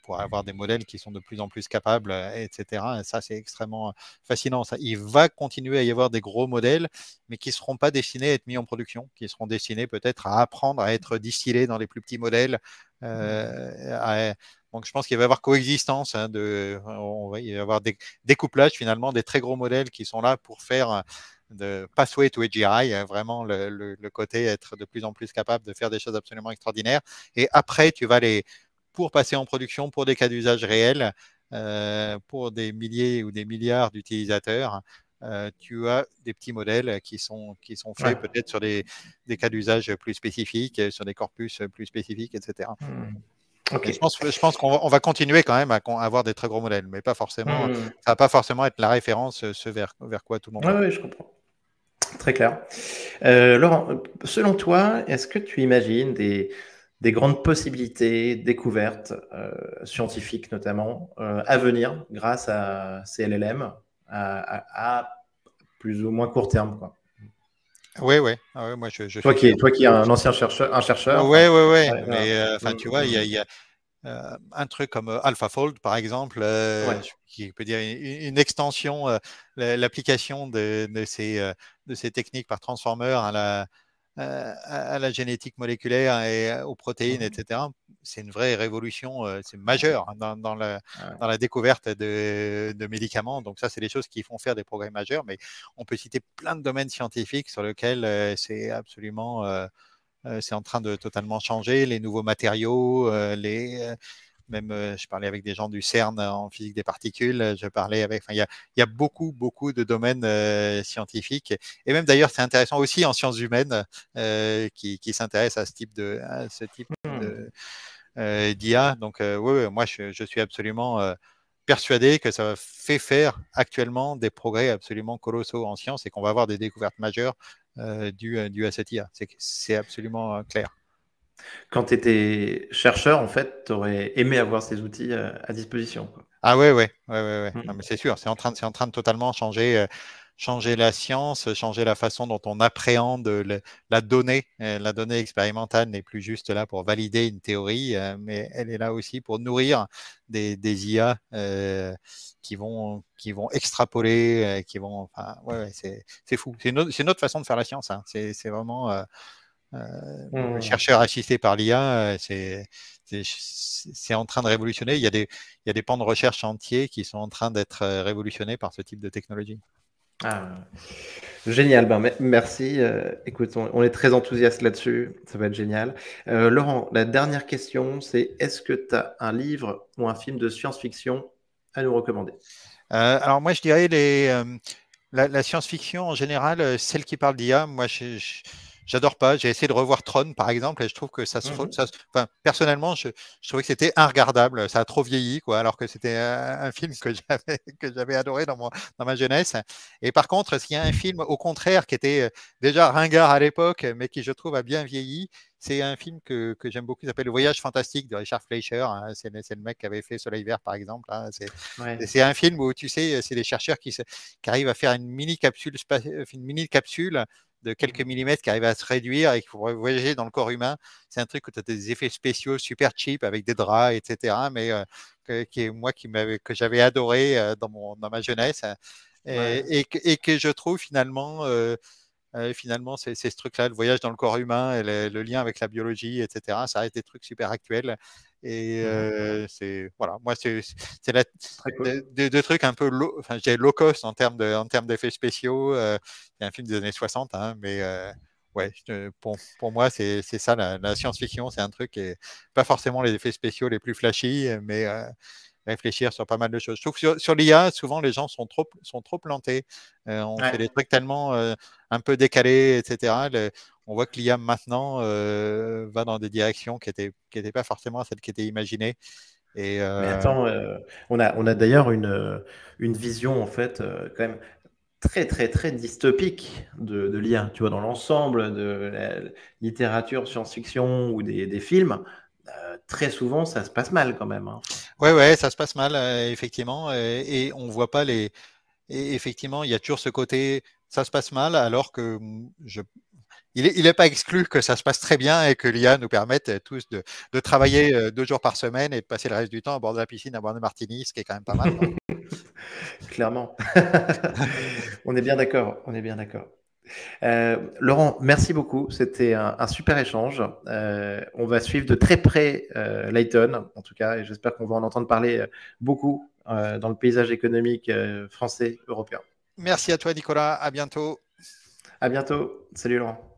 pour avoir des modèles qui sont de plus en plus capables, etc. Et ça, c'est extrêmement fascinant. Ça. Il va continuer à y avoir des gros modèles, mais qui ne seront pas destinés à être mis en production, qui seront destinés peut-être à apprendre à être distillés dans les plus petits modèles. Donc, je pense qu'il va y avoir coexistence. On va y avoir des découplages finalement des très gros modèles qui sont là pour faire de pathway to AGI, vraiment le côté être de plus en plus capable de faire des choses absolument extraordinaires. Et après, tu vas pour passer en production, pour des cas d'usage réels, pour des milliers ou des milliards d'utilisateurs, tu as des petits modèles qui sont faits peut-être sur des cas d'usage plus spécifiques, sur des corpus plus spécifiques, etc. Okay. Je pense qu'on va continuer quand même à avoir des très gros modèles, mais pas forcément. Ça va pas forcément être la référence, vers quoi tout le monde va. Oui, je comprends. Très clair. Laurent, selon toi, est-ce que tu imagines des grandes possibilités, découvertes scientifiques notamment, à venir grâce à ces LLM à plus ou moins court terme, quoi? Oui. Moi, je Toi suis sûr. qui es un ancien chercheur, Oui. ouais, Mais tu vois, il y a un truc comme AlphaFold, par exemple, qui peut dire une extension, l'application de ces techniques par transformer à la génétique moléculaire et aux protéines, etc. C'est une vraie révolution, c'est majeur dans la découverte de médicaments. Donc ça, c'est des choses qui font faire des progrès majeurs, mais on peut citer plein de domaines scientifiques sur lesquels c'est absolument c'est en train de totalement changer. Les nouveaux matériaux, même je parlais avec des gens du CERN en physique des particules, il y a beaucoup de domaines scientifiques, et même d'ailleurs c'est intéressant aussi en sciences humaines qui s'intéressent à ce type d'IA. Donc oui, moi je suis absolument persuadé que ça fait faire actuellement des progrès absolument colossaux en sciences et qu'on va avoir des découvertes majeures dues à cette IA. C'est absolument clair. Quand tu étais chercheur, en fait, tu aurais aimé avoir ces outils à disposition, quoi. Ah ouais. Non, mais c'est sûr, c'est en train de totalement changer la science, changer la façon dont on appréhende la donnée. La donnée expérimentale n'est plus juste là pour valider une théorie, mais elle est là aussi pour nourrir des IA qui vont extrapoler, Enfin, c'est fou. C'est une autre façon de faire la science. Hein. C'est vraiment le chercheur assisté par l'IA. C'est en train de révolutionner. Il y a des pans de recherche entiers qui sont en train d'être révolutionnés par ce type de technologie. Ah, génial, merci. Écoute, on est très enthousiaste là-dessus, ça va être génial. Laurent, la dernière question, c'est est-ce que tu as un livre ou un film de science-fiction à nous recommander? Alors moi, je dirais la science-fiction en général, celle qui parle d'IA, moi j'adore pas. J'ai essayé de revoir Tron, par exemple, et je trouve que Mhm. enfin, personnellement, je trouvais que c'était regardable. Ça a trop vieilli, quoi, alors que c'était un film que j'avais adoré dans ma jeunesse. Et par contre, s'il y a un film, au contraire, qui était déjà ringard à l'époque, mais qui, je trouve, a bien vieilli, c'est un film que j'aime beaucoup, qui s'appelle Le Voyage fantastique de Richard Fleischer. Hein. C'est le mec qui avait fait Soleil Vert, par exemple. Hein. Ouais. C'est un film où, tu sais, c'est des chercheurs qui arrivent à faire une mini capsule de quelques Mhm. millimètres qui arrivent à se réduire et qui pourraient voyager dans le corps humain. C'est un truc où tu as des effets spéciaux super cheap avec des draps, etc. Mais que j'avais adoré dans ma jeunesse. Ouais. Et que je trouve finalement, c'est ce truc-là, le voyage dans le corps humain et le lien avec la biologie, etc. Ça reste des trucs super actuels. Et Mhm. c'est voilà, moi c'est Très cool. de trucs un peu enfin, j'ai low cost en termes d'effets spéciaux. C'est un film des années 60, hein, mais ouais, pour moi c'est ça la science-fiction, c'est un truc qui est pas forcément les effets spéciaux les plus flashy, mais réfléchir sur pas mal de choses. Je trouve que sur l'IA, souvent les gens sont trop plantés. On fait Ouais. des trucs tellement un peu décalés, etc. On voit que l'IA maintenant va dans des directions qui étaient pas forcément celles qui étaient imaginées. Et Mais attends, on a d'ailleurs une vision en fait quand même très très très dystopique de l'IA. Tu vois, dans l'ensemble de la littérature science-fiction ou des films, très souvent ça se passe mal quand même, hein. ouais, ça se passe mal, effectivement. Et on voit pas les. Et effectivement, il y a toujours ce côté, ça se passe mal, alors que il est pas exclu que ça se passe très bien et que l'IA nous permette tous de travailler 2 jours par semaine et de passer le reste du temps à bord de la piscine, à boire de martini, ce qui est quand même pas mal, quoi. Clairement. On est bien d'accord, on est bien d'accord. Laurent, merci beaucoup. C'était un super échange. On va suivre de très près Layton, en tout cas, et j'espère qu'on va en entendre parler beaucoup dans le paysage économique français, européen. Merci à toi, Nicolas. À bientôt. À bientôt. Salut Laurent.